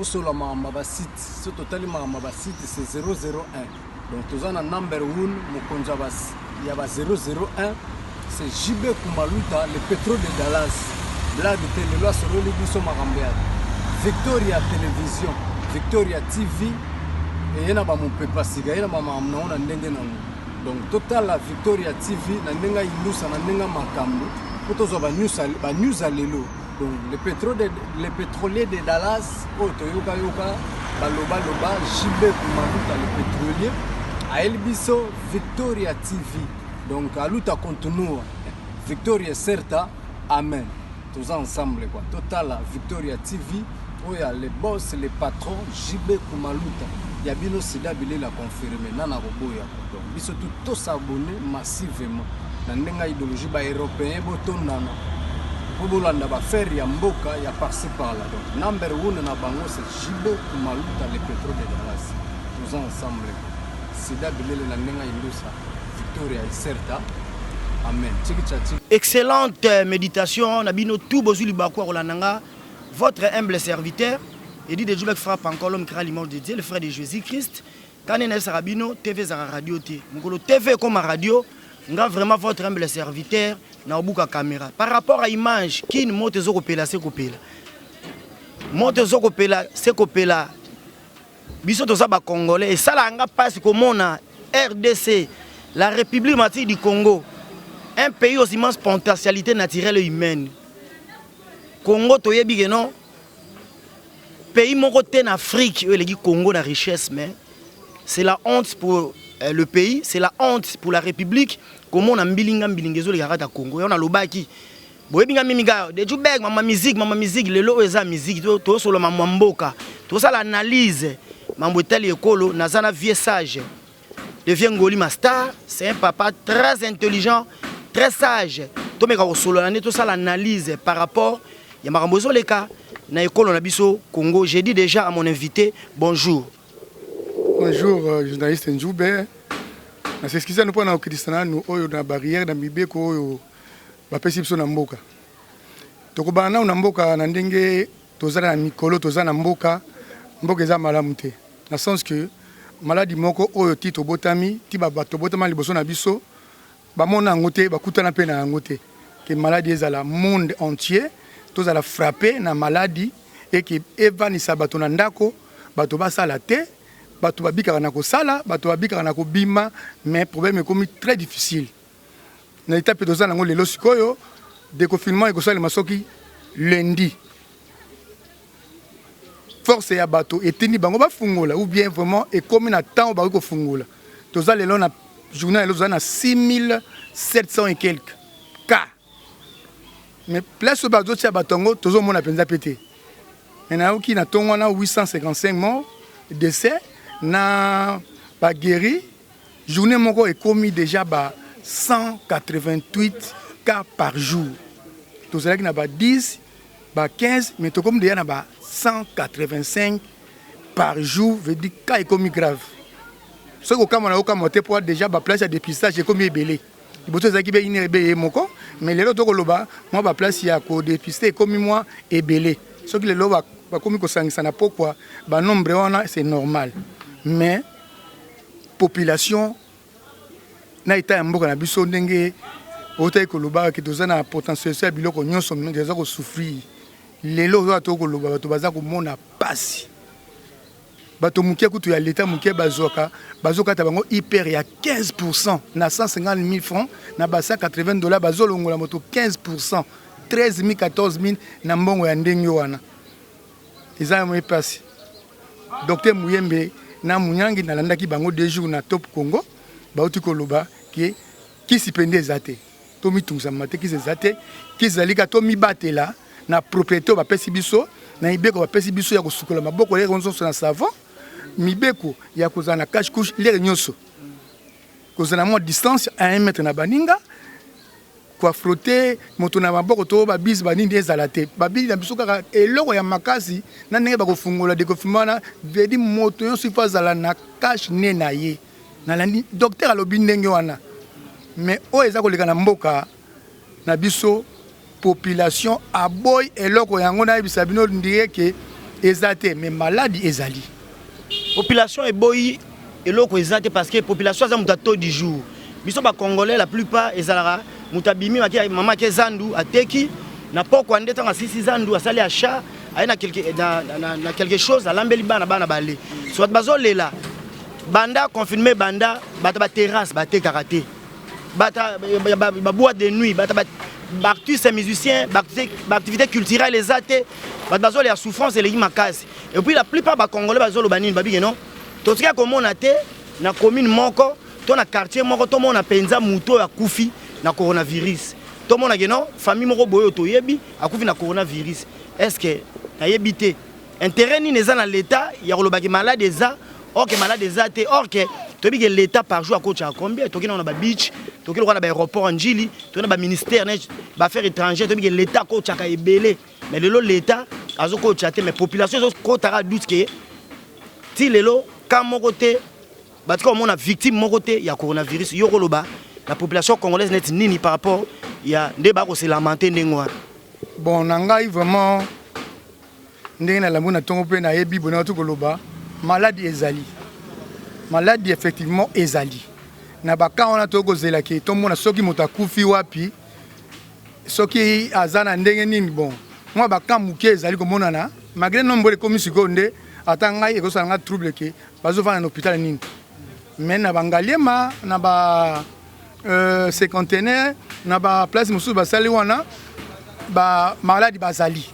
tozosola makambo ya site so totali makambo ya site c'est 001 donc toza na number 1 mokonzi ya ba 001 c'est JB Kumaluta le pétrole de Dallas blague te lelo asololi biso makambo ya Victoria Télévision Victoria TV eyena bamopepa siga yena bamakambo nango na ndenge nango donc total la Victoria TV na ndenga ilusa na ndenga makambo po tozwa banews ya lelo donc le pétrolier de Dallas toyoka baloba JB Kumaluta le pétrolier ayeli biso Victoria TV donc aluta continua Victoria certa amen tous ensemble quoi total la Victoria TV oya le boss le patron JB Kumaluta ya bino sida bile la confirmer nana roboya donc biso tout s'abonner massivement na ndenga idéologie ba européen botondana Bobolanda ba faire ya mboka ya par-ci par-là donc number 1 na bango c'est JB Kumaluta le pétrole de Dallas tous ensemble sida bile la ndenga indusa Victoria certa amen. Excellente méditation nabino tout bozuli bakwa rolananga votre humble serviteur et dit de Dieu qui frappe encore l'homme qui a l'image de Dieu le frère de Jésus-Christ kanene sarabino TV za radio T ngolo TV comme radio nga vraiment votre humble serviteur na obuka caméra par rapport à image qui moto zo kopela se kopela moto zo kopela se kopela biso to za ba congolais et ça la nga passe komona RDC la République démocratique du Congo un pays aux immenses potentialités naturelles et humaines Congo toyebi que non pays moko te en Afrique le Congo na richesse mais c'est la honte pour le pays, c'est la honte pour la République. Comment on a mbilingezo les gars Congo, on a lobaki. Boyebinga mimiga, de Jubek, maman musique, le lo eza musique, to solo maman mboka. Tout ça l'analyse, mambo tali ekolo, nazana vieux sage. Le vieux Ngoli Master, c'est un papa très intelligent, très sage. To meka solo l'année, tout ça l'analyse par rapport ya makambozo les cas na ekolo na biso Congo. J'ai dit déjà à mon invité bonjour. Bonjour, journaliste Njoube. Je suis nous pour Christiana, nous avons une barrière dans Mibeko, nous avons une mboka. Tokobana na mboka na ndenge tozala na mikolo tozala na mboka eza malamu te. Na sens que maladie moko oyo ti tobotami ti bato botama liboso na biso bamona ngote bakutana pe na ngote que maladie ezala monde entier tozala frappé na maladie et que evanisa bato na ndako bato basala te bato babika na ko sala bato babika na ko bima mais problème est comme très difficile na étape tozala ngo lelo sikoyo déconfinement et le masoki lundi force ya bato etini bango ba fungola ou bien vraiment et comme na temps ba ko fungola tozala lelo na journée lelo na 6700 et quelques cas mais place ba d'autres batongo tozo mona penza pété maintenant qui na tongo na 855 morts décès na ba guéri journée moko est commis déjà ba 188 cas par jour. Tout cela qui n'a pas 10, bah 15, mais tout comme déjà n'a pas 185 par jour, veut dire cas est commis grave. Ce qu'on a au Cameroun pour déjà bah place à dépistage est commis belé. Il faut que qui une ébélé moko, mais les autres loba, moi bah place il y a co dépisté commis moi et belé. Ce qui les loba bah commis ko sang ça n'a pourquoi bah nombre on a c'est normal, mais population na ita mboka na biso ndenge otai ko loba ke tozana potentiel sa biloko nyonso ndeza ko souffrir lelo zo ko loba bato baza ko mona pasi bato mukia kutu ya l'état mukia bazoka ta bango hyper ya 15% na 150 000 francs na ba $180 bazolongola moto 15% 13 000 14 000 na mbongo ya ndenge wana eza mo pasi docteur Muyembe na munyangi na landaki bango 2 jours na Top Congo bauti koloba qui s'y pendait zate to mitunza mate qui zate qui zalika to mi batela na propriété ba pesi biso na ibeko ba pesi biso ya kosukola maboko le ronzo na savon mibeko ya kozana cache couche le nyonso kozana mo distance à 1 mètre na baninga kwa frotter moto na maboko to ba bis banindi ezalate ba bili na biso kaka eloko ya makasi na ndenge ba kofungola de kofumana vedi moto yo sifazala na cache ne na ye na landi docteur alobi ndenge wana mais o eza koleka na mboka na biso population aboy eloko yango na bisabino ndike ke ezate mais maladie ezali population est boyi et l'autre ezate parce que population ça mutato du jour biso ba congolais la plupart ezalaka mutabimi maman ke zandu ateki na poko ande tanga sisi zandu asali achat aina quelque chose alambeli bana balé soit bazolela banda confirmé banda bata ba terrasse ba te karaté bata ba boîte de nuit bata ba artistes musiciens ba activité culturelle les athées bata bazole ya souffrance et les makasi et puis la plupart ba congolais bazolo banini babi non to tika comme on a té na commune moko to na quartier moko to mona penza muto ya kufi na coronavirus to mona non famille moko boyo to yebi akufi na coronavirus est-ce que na yebité intérêt ni neza na l'état ya kolobaki malade eza or que malade eza or que tu dis que l'état par jour à coach à combien tu on a ba beach tu on a ba aéroport en Jili tu on a ba ministère ba affaires étrangères tu dis que l'état coach à ebelé mais le l'état azo coach à mais population zo kotara doute que ti lelo quand mon côté parce qu'on a victime mon côté il y a coronavirus yo koloba la population congolaise net nini par rapport il y a débat ko se lamenter ndengwa bon nangai vraiment ndena la mona tongo pe na yebi bona to koloba maladie ezali maladie effectivement ezali na baka on a to kozela ke to mona soki motakufi wapi soki azana ndenge nini bon moi baka muke ezali ko mona na malgré nombre de commis seconde atanga e ko sanga trouble ke bazo va na hôpital nini mais na bangaliema na ba cinquantenaire na ba place musu basali wana ba maladie bazali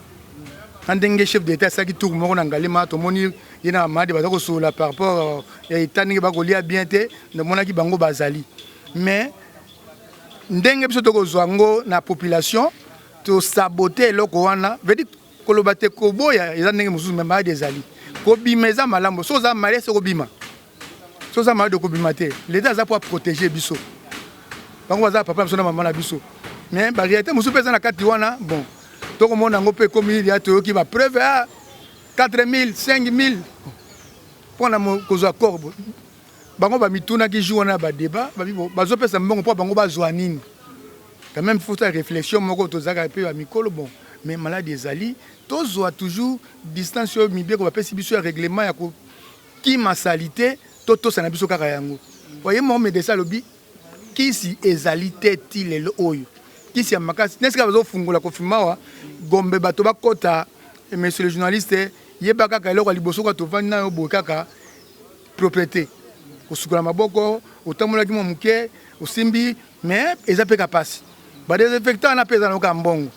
andenge chef d'état ça qui tourne moko na ngalema to moni yena maladie bazako sola par rapport ya itani ba ko lia bien te na mona ki bango bazali mais ndenge biso to ko zwango na population to saboter loko wana veut dire koloba te ko boya eza ndenge musu mais maladie ezali ko bimeza malambo so za malé so ko bima so za maladie ko bima te l'état za pour protéger biso bango baza papa biso na maman na biso mais ba réalité musu pesa na kati wana bon to ko mona ngo pe comme il y a to ki ba preuve à 4000 5000 pona mo ko zo corbo bango ba mituna ki joue na ba débat ba bibo bazo pesa mbongo po bango ba zo nini quand même faut faire réflexion moko to zaka pe ba mikolo bon mais maladie ezali to zo toujours distance yo mi bien ko ba pesi biso règlement ya ko ki masalité to sana biso kaka yango voyez mon médecin lobi qui si ezalité ti lelo oyo qui si amakasi n'est-ce que bazo fungola ko fimawa gombe bato bakota monsieur le journaliste yeba kaka eloko liboso ka to vandi na yo bo kaka propriété osukula maboko otamola ki mo muke osimbi mais ezape kapasi ba désinfectant na pesa na ka mbongo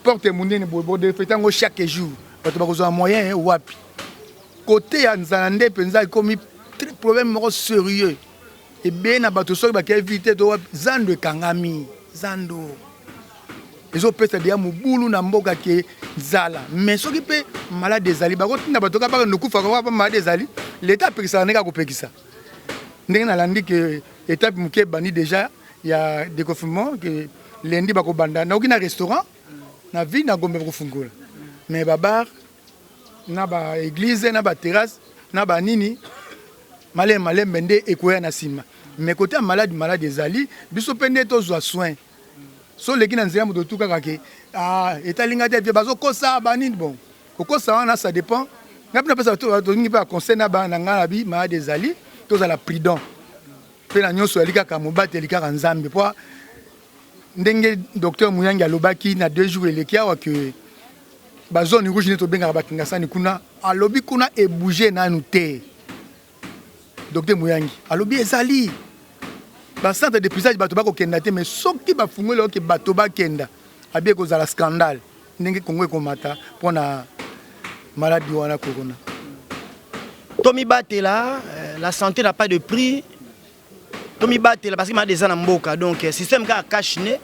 porte munene bo désinfectant ngo chaque jour bato bakozwa moyen wapi côté ya nzalande penza ikomi problème moko sérieux et bien na bato soki ba éviter to zando kangami zando ezo pesa dia mubulu na mboka ke zala mais soki pe malade ezali bakotinda bato ka ba nokufa ko ba malade ezali l'état pekisa neka ko pekisa ndenge na landi ke étape muke bani déjà il y a des confinements que lundi bako banda na okina restaurant na vie na gombe ko fungola mais babar na ba église na ba terrasse na ba nini malé mbende ekoya na sima mais côté malade ezali biso pende to zo soin so leki na nzela moto tuka kake etalinga te bazo kosa banini bon kokosa wana ça dépend ngapi na pesa to ngi pa conseil na ba na ngala bi malade ezali to za la prudent pe na nyoso alika ka mobate lika ka nzambe po ndenge docteur Muyangi alobaki na 2 jours eleki awa que ba zone rouge ne to benga ba kingasani kuna alobi kuna e bouger na nu te docteur Muyangi alobi ezali ba centre de pisage bato bako kenda te mais soki ba fungolo ke bato ba kenda abie ko za la scandale ndenge Kongo ko mata pona maladie wana corona Tommy Batela la santé n'a pas de prix Tommy Batela parce que m'a des en mboka donc système ka cache né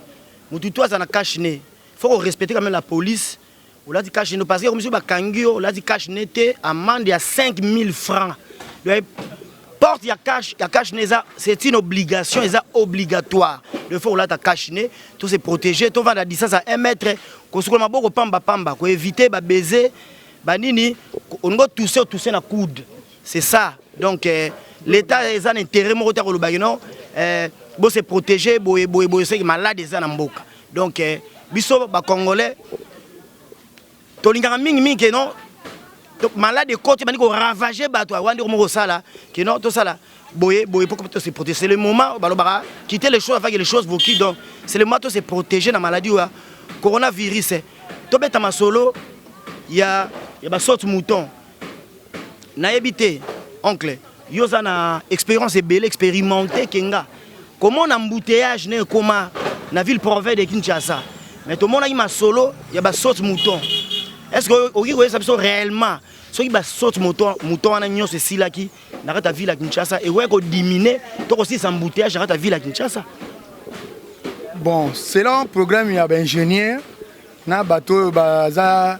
mutu toi ça na cache né faut respecter quand même la police ou là dit cache né parce que comme monsieur Bakangio là dit cache né te amende à 5000 francs porte ya cash c'est une obligation obligatoire le faut là ta cache né tout se protéger tout va à distance à 1 mètre ko sukula maboko pamba ko éviter ba baiser ba nini on go tousser na coude c'est ça donc l'état est en intérêt mo ko lo bagino bo se protéger bo c'est malade ça na mboka donc biso ba congolais to lingaka mingi non malade de côté bani ko ravager bato wandi ko sala que non tout ça là boye pour que se protéger. C'est le moment balobara quitter les choses avant que les choses vous quittent. Donc c'est le moment de se protéger dans la maladie ou coronavirus. To beta masolo il y a ba sorte mouton. Na ebité oncle yoza na expérience belle expérimenté kenga. Comment on embouteillage ne comment na ville province de Kinshasa. Mais tout le monde a ma solo il y a ba sorte mouton. Est-ce que vous voyez ça réellement ceux qui sortent mouton en agnon c'est si là qui dans ta ville à Kinshasa et ouais qu'on diminue toi aussi s'embouteillage dans ta ville à Kinshasa. Bon, selon le programme il y a un ingénieur na bateau baza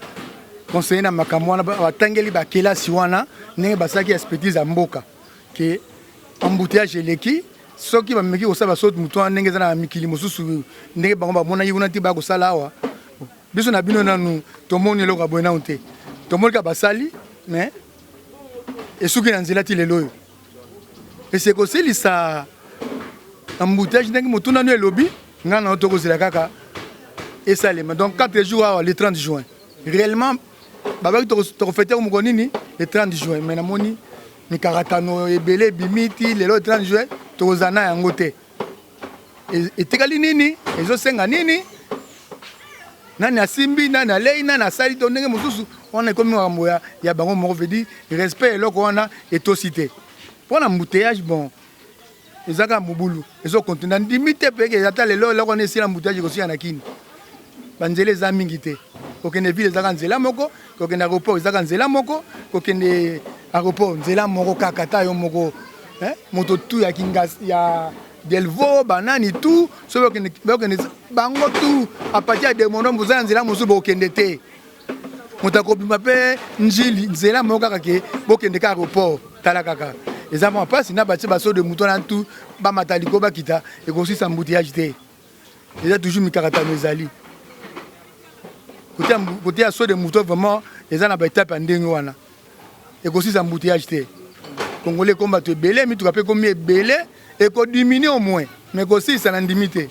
conseiller na makambo na batangeli ba kela siwana ne basaki expertise à mboka que embouteillage leki ceux qui va meki ko saba sorte mouton ndenge za na mikili mosusu ndenge bango ba mona yuna ti ba ko sala awa biso na bino nanu tomoni eloko boyena onte tomoni ka basali mais esuki na nzela ti lelo ese kosilisa embouteillage ndenge motu nanu elobi nga na tokozela kaka esalema donc 4 jours awa le 30 juin réellement babaki tokofete komoko nini le 30 juin mais namoni mikaratano ebele ebimiti lelo le 30 juin tokozala na yango te etikali nini ezosenga nini nani asimbi nani alei nani asali to ndenge mosusu wana ekomi makambo ya bango moko veut dire respect eloko wana etosi te mpona embouteillage bon ezaka mobulu ezokontinue ndimi te peke ata lelo eloko wana esila embouteillage ekosila na kini banzela eza mingi te kokende ville ezaka nzela moko kokende aéroport ezaka nzela moko kokende aéroport nzela moko kaka ta yo moko moto tu ya kingas ya Delvaux, banani tout, ce que bango tout, à partir de mon homme, vous avez un mosu bokendete. Moutakobi m'appelle Njili, Nzela Mokake, Bokendeka aéroport, Talakaka. Les amants passent, il n'a pas de mouton en tout, Bamataliko Bakita, et aussi sans embouteillage. Il y a toujours Mikarata Mezali. Côté à saut de moutons, vraiment, les gens n'ont pas été pendant. Et aussi sans embouteillage. Congolais combattent belé, mais tu rappelles combien belé. Et qu'on diminue au moins, mais aussi ça n'a limité.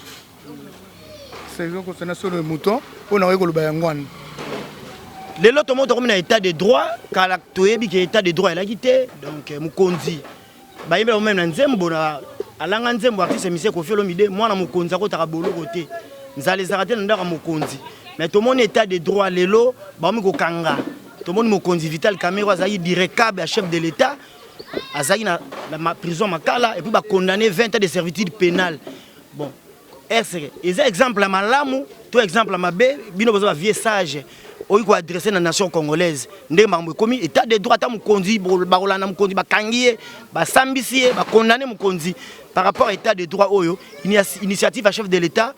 C'est donc qu'on a sur le mouton, on a réglé le bayangouane. Les autres montrent comme un état de droit, car la toébi qui est état de droit, elle a quitté, donc Mukonzi. Bah il y a même un zembo à l'anganzembo artiste monsieur Kofi Olomide, moi na Mukonzi à côté à bolo côté. Nous allons arrêter dans la Mukonzi. Mais tout le monde état de droit lélo, bah on kanga. Tout le monde Mukonzi Vital Caméra zaï direct à chef de l'État. Azaki na la prison makala et puis ba condamné 20 ans de servitude pénale. Bon, est-ce que exemple à malamu, tout exemple à mabé, bino besoin vieux sage. Oyi ko adresser na nation congolaise. Ndé mambo komi état de droit ta mukonzi barola na mukonzi ba kangié, ba sambisi ba condamné mukonzi par rapport à état de droit oyo, initiative à chef de l'État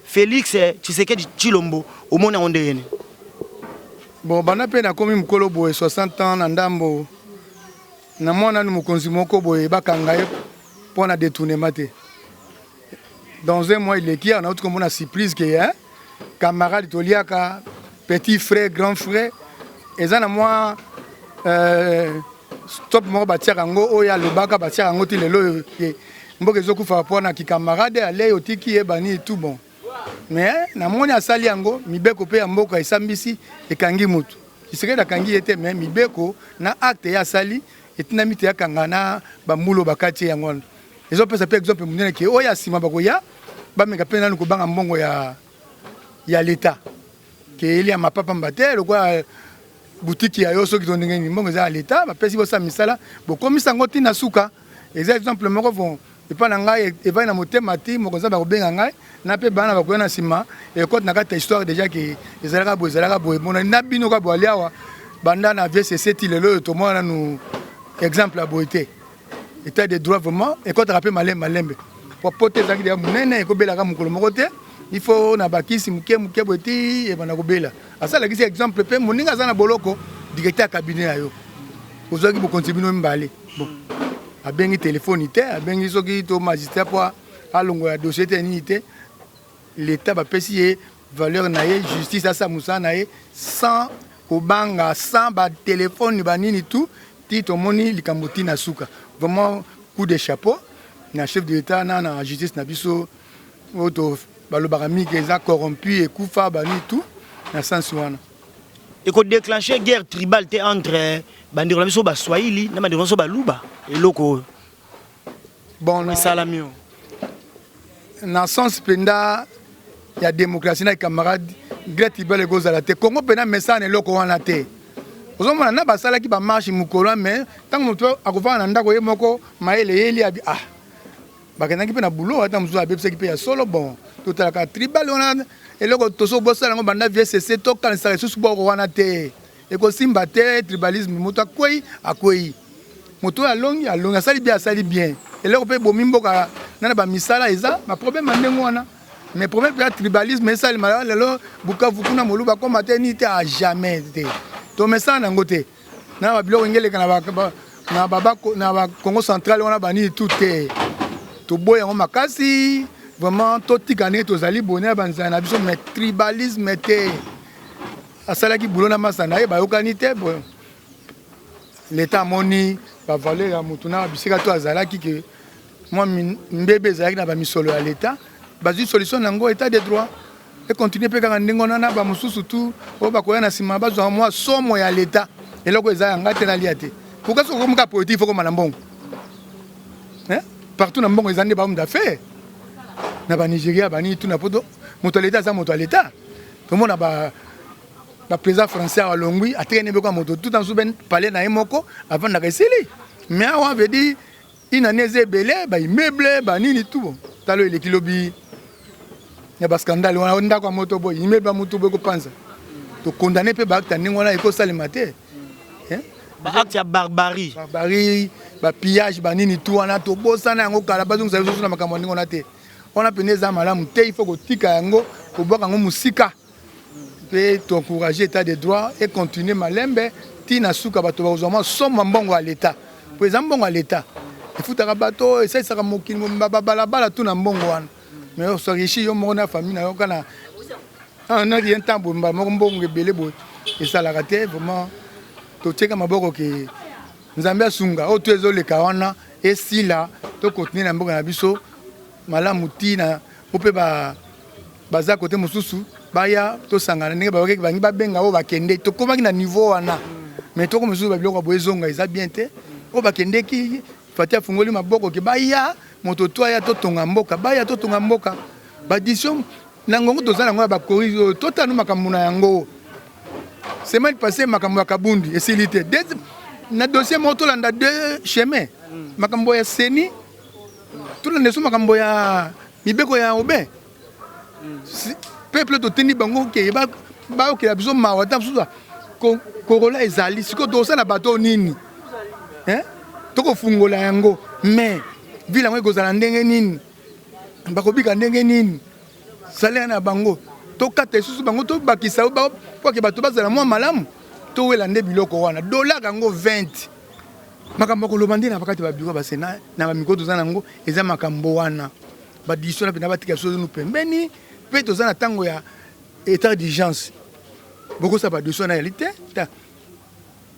Félix Tshisekedi Tshilombo au monde ondeyene. Bon, bana pe na komi mukolo boye 60 ans na ndambo. Na mwana mukonzi moko boye bakanga ye pona détournement te. Dans un mois il est qui on a autre comme on a surprise que hein camarade toliaka petit frère grand frère et ça na moi stop mo batia rango oya lobaka batia rango ti lelo mboka ezokufa pona ki camarade ale otiki e bani tout bon mais na moni asali yango mibeko pe ya mboka esambisi ekangi mutu iseke da kangi ete mais mibeko na acte ya sali et tinamite ya kangana ba mulo bakati yango ezo pesa pe exemple munene ke oya sima bakoya ba meka pena nuko banga mbongo ya l'état ke ili ya mapapa mbate lokwa boutique ya yo soki tondenge ni mbongo za l'état ba pesi bo sa misala bo komisa ngoti na suka exemple moko vont et pas ngai et va na motema ti moko za ba kobenga ngai na pe bana ba koyana sima et côté na kata histoire déjà que ezalaka boye mona na bino ka bo aliawa banda na VCC ti lelo to mona nous exemple à beauté état de droit vraiment et quand tu rappelles malembe pour porter ça qui est munene et kobela ka mukolo mokote il faut na bakisi muke boti et bana kobela asa la kisi exemple pe moninga za na boloko directeur cabinet ayo ozaki bo continuer mbale bon abengi téléphone ité abengi soki to magistrat pour alongo ya dossier ténité l'état ba pesi valeur na justice asa musa na sans kobanga sans ba téléphone ba nini tout Tito moni likamboti na suka vraiment coup de chapeau na chef de l'État na justice na biso auto balobara mi que ça corrompu et kufa bani tout na sens wana et qu'on déclencher guerre tribale entre bandiro la biso ba Swahili na bandiro so ba Luba et loko bon ça la mieux na sens penda ya démocratie na camarade guerre tribale goza la te Congo pena messane loko wana te ozomona na basala ki ba marche mukolo mais tant moto akova na ndako ye moko maele yeli abi ah bakendaki pe na boulot ata muzo abebisa ki pe ya solo bon totalaka tribal wana eloko toso bosala ngo banda VCC to kanisa susu boko wana te ekosimba te tribalisme moto akwei moto alongi asali bien eloko pe bomi mboka nana ba misala eza ma problème ndengo wana mais problème pe tribalisme esali mala lelo Bukavu kuna moluba ko maternité à jamais te to mesana nango te na ba biloko ngele kana na ba Congo central wana bani tout te to boya ngo makasi vraiment to tikane to zali bonheur banza na biso mais tribalisme te asala ki boulot na masana e ba yokani te bon l'état moni ba valeur ya mutuna bisika to azala ki ke moi mbebe zali na ba misolo ya l'état bazi solution nango état de droit et continuer pe kaka ndingo na ba mususu tu o ba koya na sima bazwa moi somo ya l'état eloko eza ngate na liate pourquoi so comme ka politique faut comme na mbongo hein partout na mbongo ezande ba homme d'affaires na ba Nigeria bani tout na poto moto l'état ça moto l'état tout monde ba président français à Longwi a traîné beaucoup moto tout en souben parler na moko avant na reseli mais on veut dire une année belé ba immeuble ba nini tout talo ile kilobi ya ba scandale on nda kwa moto boy immeuble ba moto boy ko panza to condamner pe ba acte ningo na eko salimate hein ba acte ya barbarie ba pillage ba nini tout wana to bosana yango kala bazungu za biso na makambo ningo na te on a peneza malamu te il faut ko tika yango ko boka ngo musika pe to encourager état de droit et continuer malembe tina suka bato bazoma somo mbongo à l'état pour exemple mbongo à l'état il faut ta bato et ça sera mokini bala tout na mbongo wana mais on s'enrichit yo mona famille na yo kana on a rien temps bo mbongo ebele bo et ça la raté vraiment to teka maboko ke nzambe asunga o twezo le kawana et si là to continuer na mbongo na biso malamu tina ope baza côté mususu baya to sangana ndenge ba bangi ba benga o bakende to komaki na niveau wana mais to comme mususu ba biloko boezonga eza bien te o bakende ki fatia fungoli maboko ke baya moto to ya to tonga mboka baya to tonga mboka ba dision nango to zala ngo ba corriger to tanu makambo na yango semaine passée makambo ya kabundi esilité na dossier moto landa deux chemins makambo ya seni tout le monde makambo ya mibeko ya obe peuple to teni bango ke ba ke biso mawata suza korola ezali siko to sala bato nini hein to ko fungola yango mais vila ngo kozala ndenge nini bakobika ndenge nini salaire na bango to kata susu bango to bakisa ba po ke bato bazala mo malamu to wela nde biloko wana dollar yango 20 makambo ko lobandi na bakati ba biro ba sena na ba mikoto za nango eza makambo wana ba diso na batika so nous pembeni pe to za na tango ya état d'urgence beaucoup ça ba diso na réalité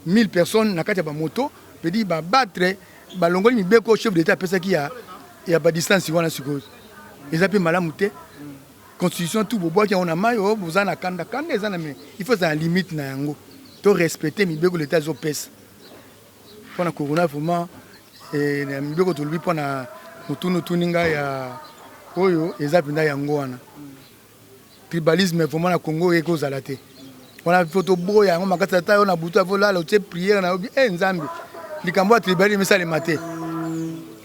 1000 personnes na kati ba moto pe di ba battre ba longoli mibeko chef d'état pesa ki ya ba distance wana suppose eza pe malamu te constitution tout bobo ki on a mayo bozana kanda eza na mais il faut ça limite na yango to respecter mibeko l'état zo pesa pour na corona vraiment et na mibeko to lui pour na mutunu tuninga ya oyo eza pinda yango wana tribalisme vraiment na Congo eko zalate wana photo boya yango makata ta yo na butu avola la te prière na obi nzambe likambo tribalisme mesale mate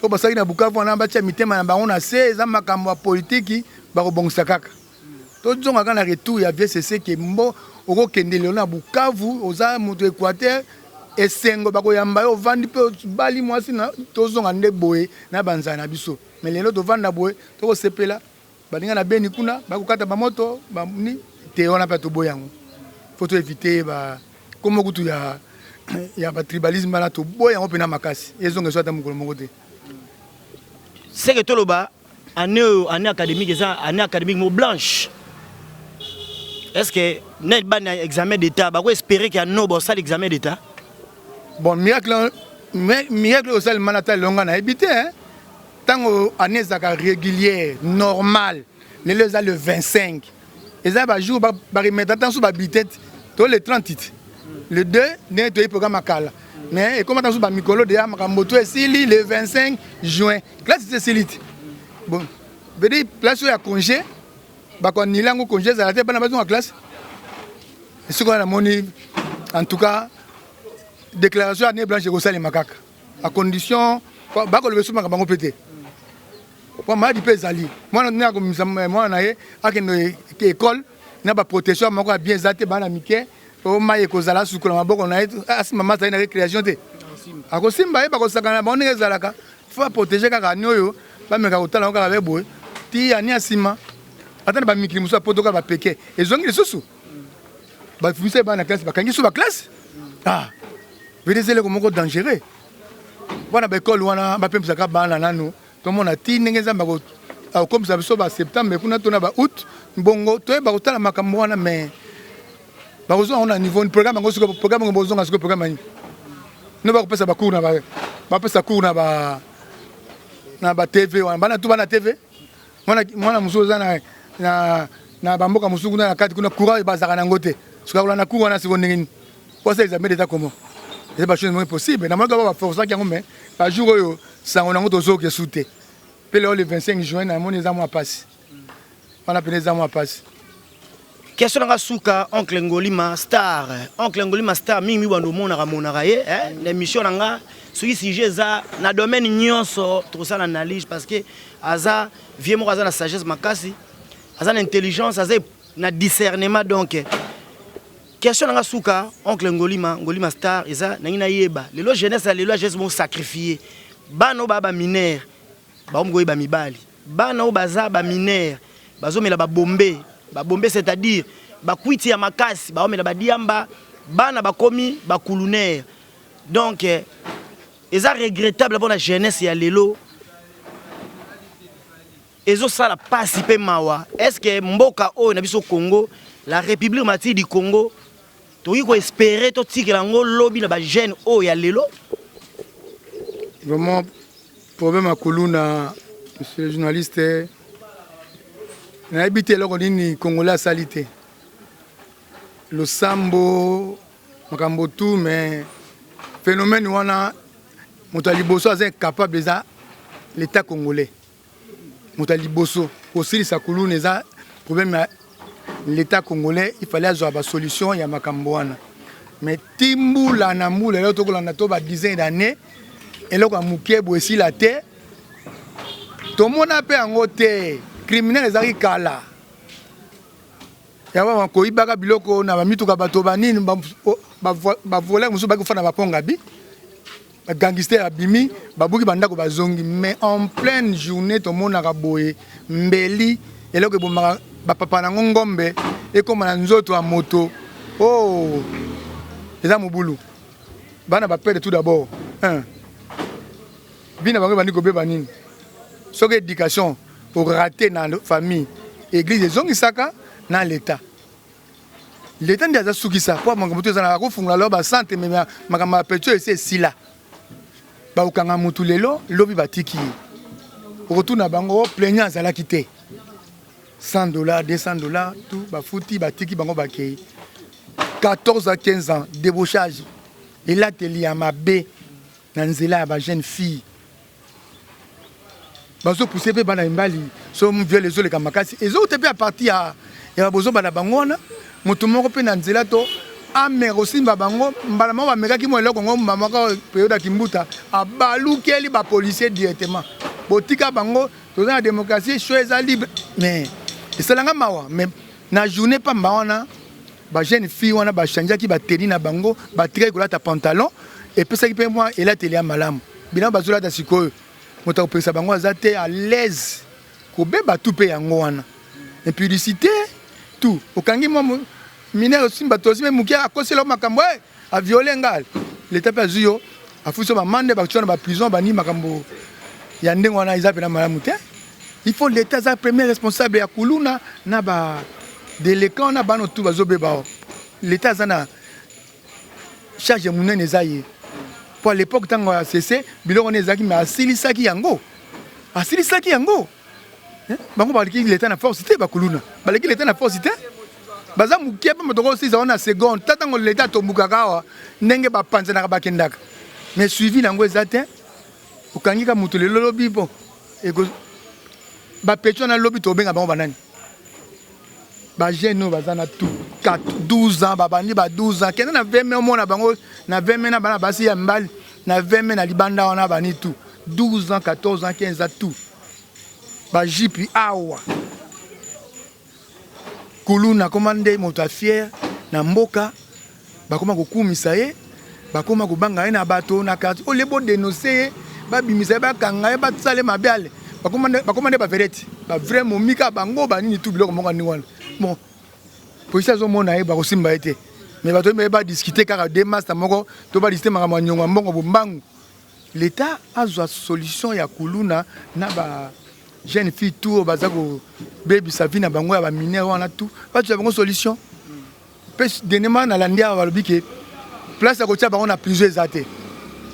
ko basaki na Bukavu wana bacha mitema na bango na se eza makambo ya politique ba ko bongisa kaka to zonga kana retour ya VCC ke mbo oko kendele na Bukavu oza moto Équateur esengo bako yamba yo vandi pe bali mwasi na tozonga nde boye na banza na biso mais lelo to vanda boye to ko sepela baninga na beni kuna bako kata ba moto ba ni te ona pa to boyango faut to éviter ba comme kutu ya ba tribalisme na to boyango pe na makasi ezonga so ata mukolo moko te c'est que toloba année académique ça année académique mo blanche est-ce que net ban examen d'état ba ko espérer qu'il y a no bon ça l'examen d'état. Bon, miracle au seul manata longa na habité hein. Tant année zaka régulière normal, le 25. Et ça va jour ba remettre temps sur ba bitette le 30 titres. Le 2, nous avons un programme à Kala. Mais comme on a Mikolo, le 25 juin. Classe c'est Silite. Bon, place où il y a congé, on y a un congé, ça a été en classe. Et ce qu'on a monnaie, en tout cas, déclaration année blanche de Rossal et Macaque. À condition, que le souma va péter. Moi, je suis allé. Moi, je suis allé à l'école, je suis protection, je suis bien zaté, je suis au maïe kozala sukula maboko na yetu asi mama ta ina récréation te akosimba ye bakosakana ba onenge zalaka faut protéger kaka nyoyo ba meka kotala kaka be boy ti ani asima atana ba mikili muso potoka ba peke ezongi lisusu ba fumisa ba na classe ba kangi so ba classe vedezele ko moko dangereux wana ba école wana ba pemsa ka bana nanu to mona ti ndenge zamba ko comme ça so ba septembre kuna to na ba août mbongo to ba kotala makambo wana mais on a un niveau de programme, on a un programme, on a un programme. Nous allons passer cours na TV, on a tout na TV. Moi na musoza na bamboka musuku na kati kuna courant et bazaka na ngote. Soka on a cours na seconde ngini. Pour ça examen d'état comment. C'est pas chose possible. Na moi ba forcer ki ngomé. Ba jour yo ça on a ngoto zo ke souté. Puis le 25 juin na mon examen passe. On a pris examen passe. Question nga suka oncle Ngolima Star. Oncle Ngolima Star mingi wando mona ye l'émission nga suki sujet za na domaine nyonso tout ça l'analyse parce que aza vie mo aza na sagesse makasi, aza na intelligence, aza na discernement donc. Question nga suka oncle Ngolima Star eza na ngina yeba. Lelo jeunesse mo sacrifier. Bano baba mineur. Ba omgoyi ba mibali. Bano baza ba mineur. Bazomela ba bombe. Bombe c'est-à-dire bakwiti ya makasi baomela badiamba bana bakomi bakulunaire donc eza regrettable pour la jeunesse ya lelo ezo sala pasi pe mawa est-ce que mboka o na biso Congo la République mati du Congo toyi ko espérer to tikela ngo lobby na ba jeune o ya lelo vraiment problème à kuluna monsieur le journaliste. Na habité là ni Congolais salité. Le sambo makambo tout mais phénomène wana mutaliboso est capable de l'état congolais. Mutaliboso aussi sa kuluna eza problème l'état congolais il fallait avoir une solution ya makambo wana. Mais timbula na mula là to kolanda to ba dizaine d'années et là ko muke bo aussi la terre. To mona pe angote criminel ezaki kala yawa ko ibaka biloko na bamituka bato banini ba voler musu baki fana baponga bi ba gangster abimi babuki bandako bazongi mais en pleine journée to mona ka boye mbeli eloko bomaka ba papa na ngombe et comme na nzoto a moto oh eza mobulu bana ba perdre tout d'abord bina bango bandiko be banini soki éducation pour rater dans la famille, l'église des Zongisaka, dans l'État. L'État n'a pas souki ça. Pour moi, je suis en train de santé, mais je suis ici là. Je suis en train de lobby batiki. Retourne à Bango, plaignant à la quitter. $100, $200, tout, fouti, batiki, Bango bakei. 14 à 15 ans, débauchage. Et là, tu es à ma baie, dans une jeune fille. Bazo pousser pe bana mbali so mviole zo le kamakasi ezo te pe a partir ya bazo bana bangona moto moko pe na nzela to amero simba bango mbala mama mekaki mo eloko ngo mama ka période kimbuta abalukeli ba policier directement botika bango to na démocratie choisa libre mais esalanga mawa mais na journée pa mbaona ba jeune fille wana ba changer ki ba teni na bango ba tire ko ta pantalon et puis ça qui pe moi et là télé malamu bina bazola ta sikoyo moto pesa bango azate à l'aise ko beba tout pe yango wana impudicité tout okangi mo mineur simba tosi même mukia akosela makambo a violer ngal l'état pa zuyo afuso ba mande ba tshona ba prison ba ni makambo ya ndengo wana izape na malamu te il faut l'état za premier responsable ya kuluna na ba déléquent na bano tout bazo beba l'état za na charge munene zaye. Pour l'époque, quand on a cessé, on a dit mais asilisaki yango. Asilisaki yango. Bango baliki l'état na force té bakuluna. Baliki l'état na force té. baza mukie pa motoko aussi za na seconde tatango l'état tombukaka wa ndenge ba panza na bakendaka mais suivi nango ezate okangika mutu lelo lobi bon eko ba pecho na lobi to benga bango banani ba jeune baza na tout 4 12 ans babandi ba 12 ans kena na 20 ans mona bango na 20 ans bana basi ya mbali na 20 ans na libanda wana bani tout 12 ans 14 ans 15 ans tout ba jipi awa kuluna komande moto fier na mboka bakoma kokumisa ye bakoma kobanga ye na bato na kati o lebo dénoncer ba bimisa ba kanga ba tsale mabiale bakomande ba verete ba vraiment mika bango banini tout biloko monga ni wana bon police zo mona ye ba kosimba ete mais bato me ba discuter kaka de master moko to ba discuter maka nyonga mbongo bombangu l'état azwa solution ya kuluna na ba jeune fille tout bazako baby sa vie na bango ya ba mineur wana tout pas tu as une solution pes dernièrement na landia ba lobike place ya ko tia bango na plusieurs até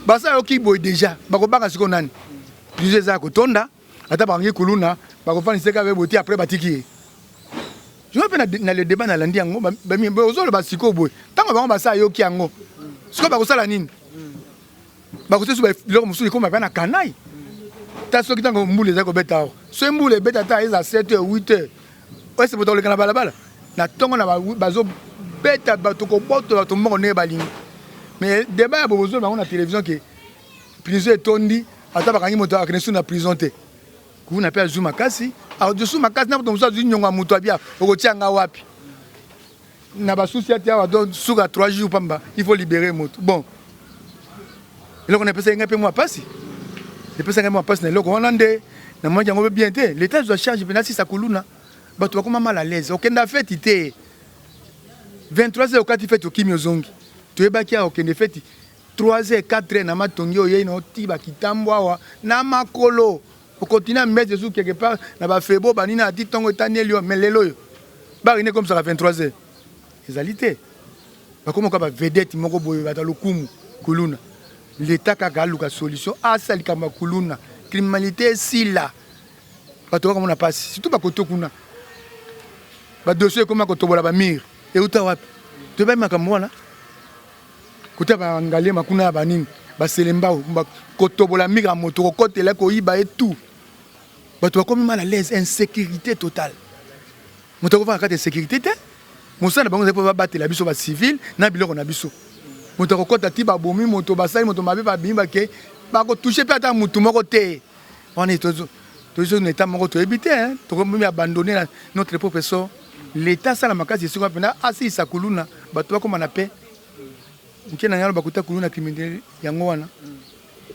basa yo ki boy déjà bako baka siko nani plusieurs za ko tonda ata bangi kuluna bako fani seka be boti après batiki je me pena na le débat na landia ngo ba mi ozolo ba siko boy tango bango basa yo ki yango siko bako sala nini bako tesu ba loko musu ko ma bana kanai ta soki tango mbule za ko beta so mbule beta ta eza 7h 8h ouais c'est pour le kana bala na tongo na bazo beta bato ko boto bato mbongo ne balingi mais débat ya bozo bango na télévision que prison tondi ata bakangi moto aknesu na prison te kuna pe azuma kasi a dessous makasi na boto musa nyonga moto abia okotianga wapi na basusi ati awa do suka 3 jours pamba il faut libérer moto bon eloko na pesa nga pe moi pasi de pesa nga moi pasi na eloko wana nde na mwanja ngo bien te l'état doit charge penasi sa kuluna bato bakoma mal à l'aise okenda fête te 23h okati fête okimi ozongi toyebaki a okende fête 3h 4h na matongi oye na otiba kitambo awa na makolo okotina mettre sur quelque part na ba febo banina ati tongo etanelio mais lelo yo ba ine comme ça à 23h ezalité bakoma ka ba vedette moko boye bata lokumu kuluna l'état kaka luka solution asali kama kuluna criminalité sila bato kama na passe surtout ba koto kuna ba dossier comme ko tobola ba mire et uta wapi to ba makambo wana kuta ba ngale makuna ba nini ba selembao ko tobola mire moto ko kotela ko iba et tout bato comme mal à l'aise insécurité totale moto ko va ka de sécurité te mosana bango zepo ba batela biso ba civil na biloko na biso moto ko kota ti ba bomi moto ba sali moto mabe ba bimba ke ba ko toucher pe ata mutu moko te on est toujours un état moko to éviter hein to ko mi abandonner notre professeur l'état sala makasi siko pena asi sakuluna bato ko mana pe nkena ngalo bakuta kuluna criminel yango wana.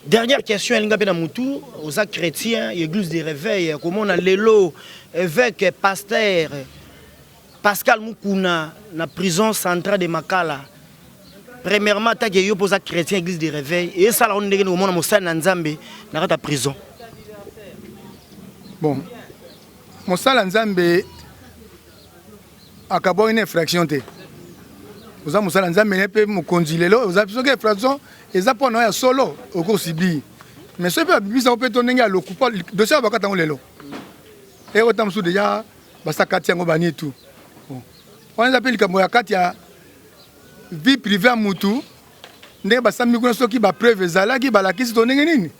Dernière question, Elinga Pena Moutou, aux chrétiens, l'église des réveils, comment on a l'élo, évêque, pasteur, Pascal Moukouna, la prison centrale de Makala. Premièrement, tu as posé aux chrétiens, l'église des réveils, et ça, on est au monde, on est Nzambe, dans la prison. Bon, mon sala Nzambe a cabo une infraction. Vous avez mon Nzambe n'est pas mon condilelo, vous avez une infraction. Et ça pour nous solo au cours sibi mais ce peut bisa peut tourner le coupable de ça va katango lelo et autant sous déjà basa katia ngo bani tout bon on appelle comme ya katia vie privée à mutu ndé basa mikuna soki ba preuve zala ki bala kisi to ndenge nini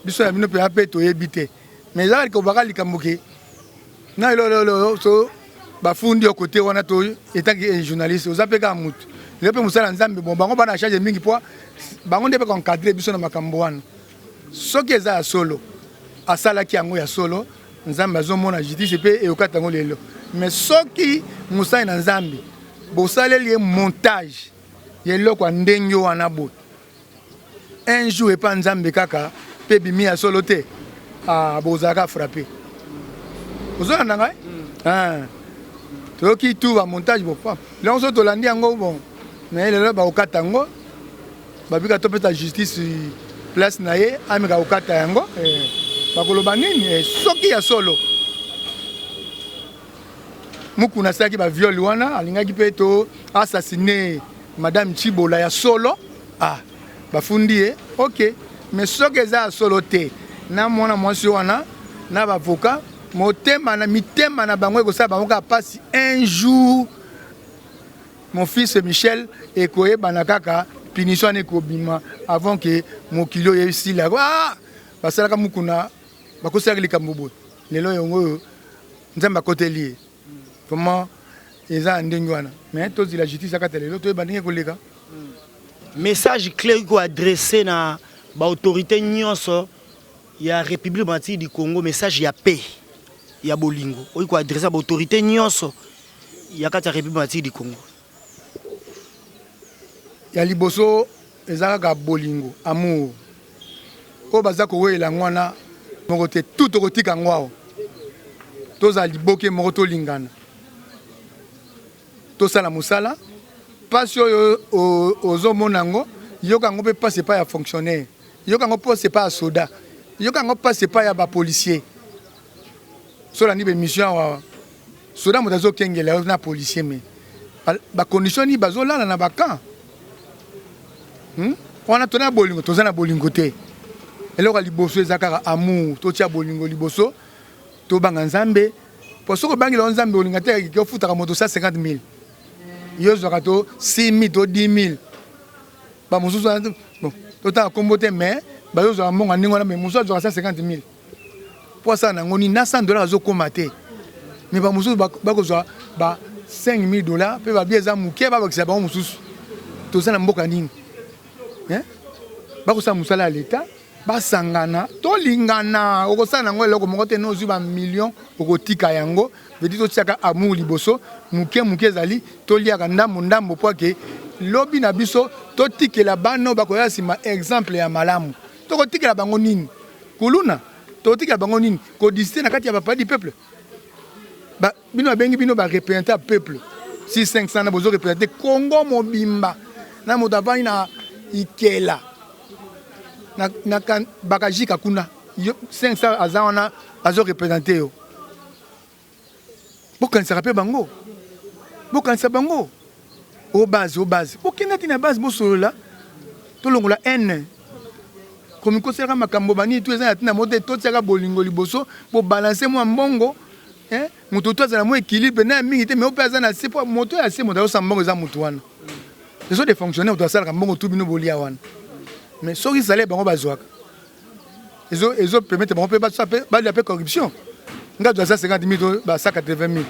biso ya bino pe apé to ebité mais là ko baka likamboke na lo so ba fundi au côté wana to étant que journaliste aux appels ka mutu le pe musala Nzambe bon bango bana charge mingi poa bango ndebe encadrer biso na makambo wana soki eza ya solo asalaki yango ya solo Nzambe azomona justice pe eyokata yango lelo mais soki musala na Nzambe bosaleli montage ya eloko ndenge wana bo un jour epa Nzambe kaka pe bimi ya solo te bozalaka frappé ozolanda ngai toyoki tu ba montage bo lelo so tolandi yango bon mais lelo baokata yango babika to peta justice place na ye amika okata yango bakoloba nini soki ya solo mukuna saki ba viol wana alingaki pe to assassiner madame Chibola ya solo bafundi OK mais soki eza solo te na mwana mwasi wana na bavoka motema na mitema na bango ko sa bango ka passe un jour mon fils Michel et Koé Banakaka punition ne kobima avant que mon kilo ici là parce que mukuna bakosaka likambo lelo yongo nzamba côté lié comment eza ndengwana mais tozi la justice akata lelo to bandinge koleka message clair ko adressé na ba autorité nyonso ya République Démocratique du Congo, message ya paix ya bolingo oyi ko adressé ba autorité nyonso ya kati ya République Démocratique du Congo. Ya liboso ezaka bolingo amour ko bazako wela ngwana moko te tout okotika ngwao toza liboke moko to lingana to sala musala passe ozomona ngo yoka ngo pe passe pas ya fonctionnaire yoka ngo passe pas ya soda yoka ngo passe pas ya ba policier sola ni be mission wa soda motazo kengela na policier mais ba condition ni bazolala na bakan on a tourné à bolingo tozana bolingo te eloko liboso ezaka amour to tia bolingo liboso to banga nzambe pour soko bangi la nzambe olinga te ki ofutaka moto 150 000 yo zoka to 6 000 to 10 000 ba mususu bon to ta kombo te mais ba yo zoka monga ningo na mais mususu zoka 150 000 pour ça na ngoni na $100 zo komate mais ba mususu ba ko zoka ba $5 000 pe ba bieza muke ba bakisa ba mususu to sana mboka nini bakosala mosala ya leta basangana tolingana okosala yango eloko moko te nozwi bamillion okotika yango vedi totiaka amour liboso moke moke ezali toliaka ndambo po ake lobi na biso totikela bano bakoya nsima exemple ya malamu tokotikela bango nini kuluna tokotikela bango nini kodisite na kati ya bapaya du peuple bino babengi bino bareprésente ya peuple 600-500 na bozo représente Congo mobimba na moto avandi na ikela na bakajika kuna 500 aza wana azo représenter yo bokanisa pe bango bokanisa bango au base okenda tina base bosolola tolongola n comme kosera makambo bani tu eza tina mode totiaka bolingo liboso bo balancer mo mbongo moto to azala mo équilibre na mingi te mais opaza na se po moto ya se moto yo sambongo eza moto wana les autres fonctionnaires doivent savoir que tout bino bolia wana mais soki salaire bango bazwaka ezo permettre bango pe ba la corruption nga doit 150 000 ba 180 000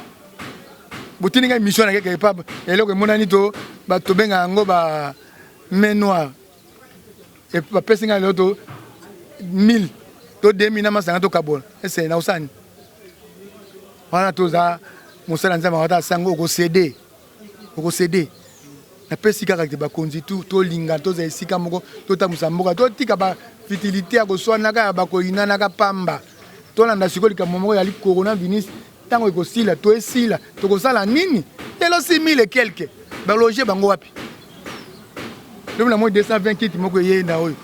botini nga mission na quelque part eloko monani to ba to benga ngo ba main noire et ba pesinga loto 1000 to 2000 na masanga to kabola ese na usani wana toza mosala nzama wata sango ko céder na pesi kaka te bakonzi to linga to za esika moko to tamusa mboka to tika ba fitilité ya koswana ka ba koina na ka pamba to landa sikoli ka momoko ya li coronavirus tango ekosila to esila to kosala nini elo 6000 et quelques ba loger bango wapi le na mo 220 kit moko yenda oyo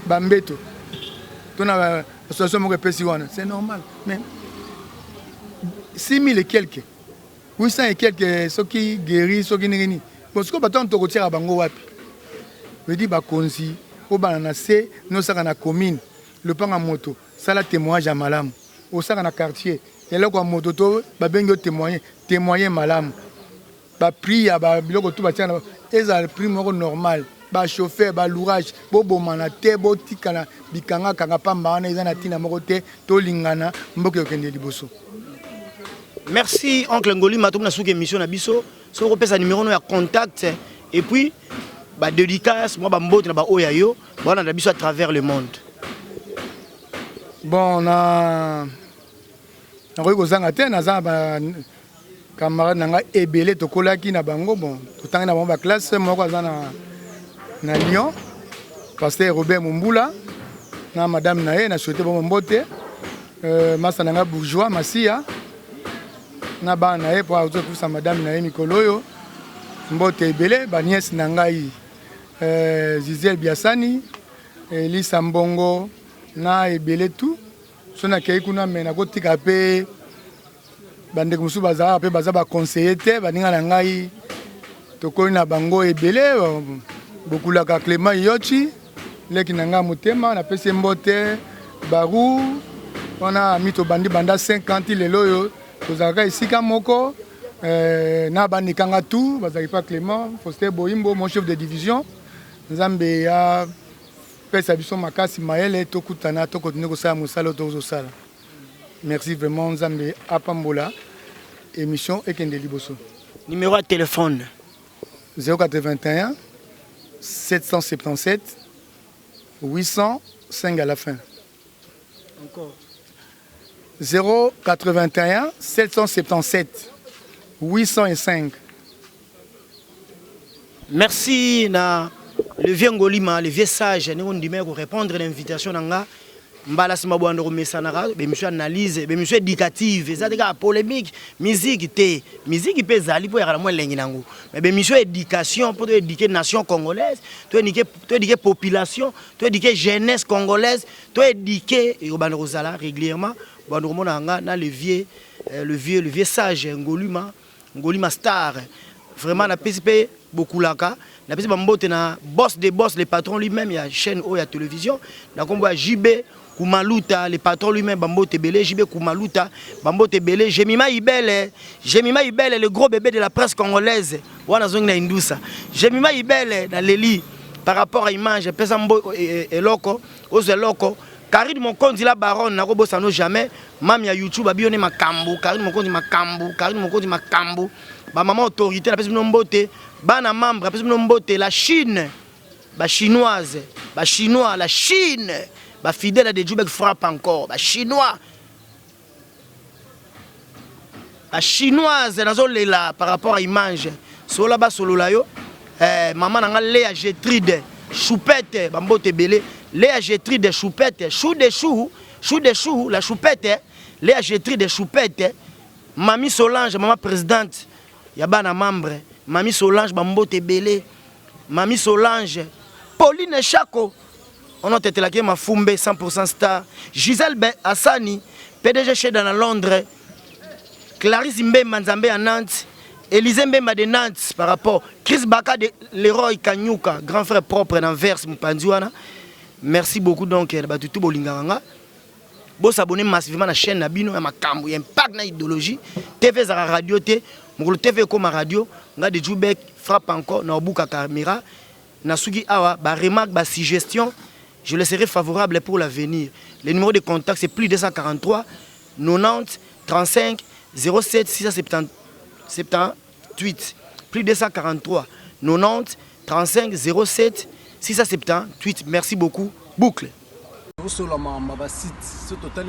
ba mbeto to na association moko pesi wana c'est normal mais 6000 et quelques 800 et quelques ceux qui guérit ceux qui nini parce que baton to kotiaka bango wapi veut dire bakonzi o bana na se no saka na commune le panga moto sala témoignage ya malamu o saka na quartier eloko ya moto to babengi témoigner malamu ba prix ya ba biloko to batia na eza prix moko normal ba chauffeur ba lourage bo bomana te bo tikana bikanga kanga pamba wana eza na tina moko te to lingana mboke okende liboso. Merci oncle Ngoli matomna souke émission na biso so ko pesa numéro no ya contact et puis ba dédicace moi ba mbote na ba oya yo bana na biso à travers le monde. Bon na ko kozanga te na za ba camarade nanga ebele to kolaki na bango bon to tanga na ba classe moko azana na Lyon pasteur Robert Mumbula na madame nae na souhaité bon mbote masa nanga bourgeois Masia na bana e po auto pour sa madame na mikolo yo mbote ebele ba nièce na ngai Gisèle Biasani Elisa Mbongo na ebele tout sona kei kuna mena ko tika pe bande musu baza pe baza ba conseiller te baninga na ngai to ko na bango ebele bokula ka Clément Yochi leki na nga motema na pese mbote baru on a mito bandi banda 50 lelo yo tozaka esika moko Nabani Kangatou, Bazaripa Clément, Foster Boimbo, mon chef de division. Nzambe a pesa biso makasi maele tokutana tokotine kosala mosala tozosala. Merci vraiment Nzambe apambola émission ekende liboso. Numéro de téléphone 081 777 805 à la fin. Encore 081 777 805. Merci na le vieux Ngolima, le vieux sage, nous on dit mais pour répondre à l'invitation nanga mbala sima bwando ko mesanara be monsieur analyse be monsieur éducative ça dega polémique musique peut zali pour yara mo lengi nango mais be monsieur éducation pour éduquer nation congolaise to éduquer population to éduquer jeunesse congolaise to éduquer et bando kozala régulièrement bando mona nga na le vieux sage Ngolima star vraiment na PCP beaucoup laka na pesi bambote na boss des boss le patron lui-même il y a chaîne o ya télévision na kombo JB Kumaluta le patron lui-même bambote belé JB Kumaluta bambote belé Jemima Ibele le gros bébé de la presse congolaise wana zongi na indusa Jemima Ibele na leli par rapport à image pesa mbo eloko ozo eloko Karine Mokonzi la baronne na ko bosano jamais mam ya YouTube abione makambu Karine Mokonzi makambu ba maman autorité la pesi mbote bana membre apesi mbote la Chine ba chinoise ba chinois la Chine ba fidèle de Djoubek frappe encore ba chinois la chinoise nazo lela par rapport à image sola ba solo la yo maman nanga Léa Gétrude choupette ba mbote belé Léa Gétrude choupette chou de chou la choupette Léa Gétrude choupette Mami Solange maman présidente ya bana membre Mami Solange bambote belé Mami Solange Pauline Chako on a été là qui m'a fumbe 100% star Gisèle Hassani PDG chez dans Londres Clarisse Mbemba Nzambe à Nantes Élisée Mbemba de Nantes par rapport Chris Baka de Leroy Kanyuka grand frère propre d'Anvers Mpandiwana. Merci beaucoup donc batutu bolinganga bo s'abonner massivement à la chaîne Nabino ya makambo ya impact na idéologie TV za radio te mukolo TV comme radio nga de Djoubek frappe encore na obuka caméra na sugi awa ba remarque ba suggestion je le serai favorable pour l'avenir. Le numéro de contact c'est plus 243 90 35 07 678 plus 243 90 35 07 678. Merci beaucoup. Boucle. Sur la site, ce total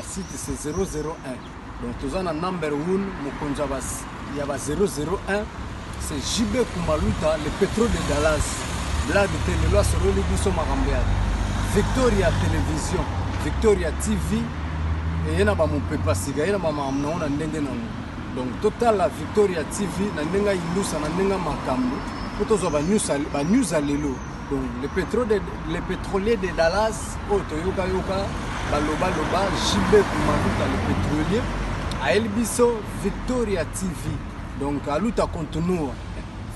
site c'est 001. Donc tous en number 1 Mokonjabas, il y a 001. C'est JB Kumaluta, le pétrole de Dallas. Blague de Téléloa sur le Libiso Marambéad. Victoria Télévision, Victoria TV. Et il y a mon papa siga, il y a ma maman na ndenge nango. Donc total la Victoria TV na ndenga ilusa na ndenga makambo. Potozo ba news alelo. Donc le pétrolier de Dallas, Toyoka Yoka, Baloba JB Kumaluta le pétrolier, à Elbiso Victoria TV. Donc à Luta Continua,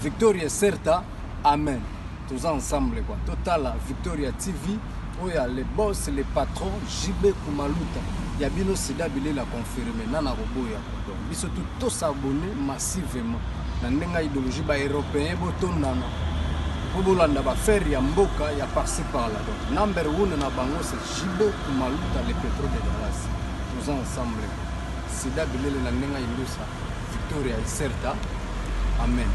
Victoria Certa, Amen. Tous ensemble quoi. Total Victoria TV, où il y a les boss, les patrons, JB Kumaluta. Il y a bien aussi d'abili la confirmé, Nana Roboya. Donc ils sont tous s'abonner massivement. Dans une idéologie européenne, Botondana. Bobolanda ba faire ya mboka ya par-ci par-là. Donc number 1 na bango c'est JB Kumaluta le pétrole de Dallas. Tous ensemble. Sida bilele na nenga ilusa. Victoria Certa. Amen.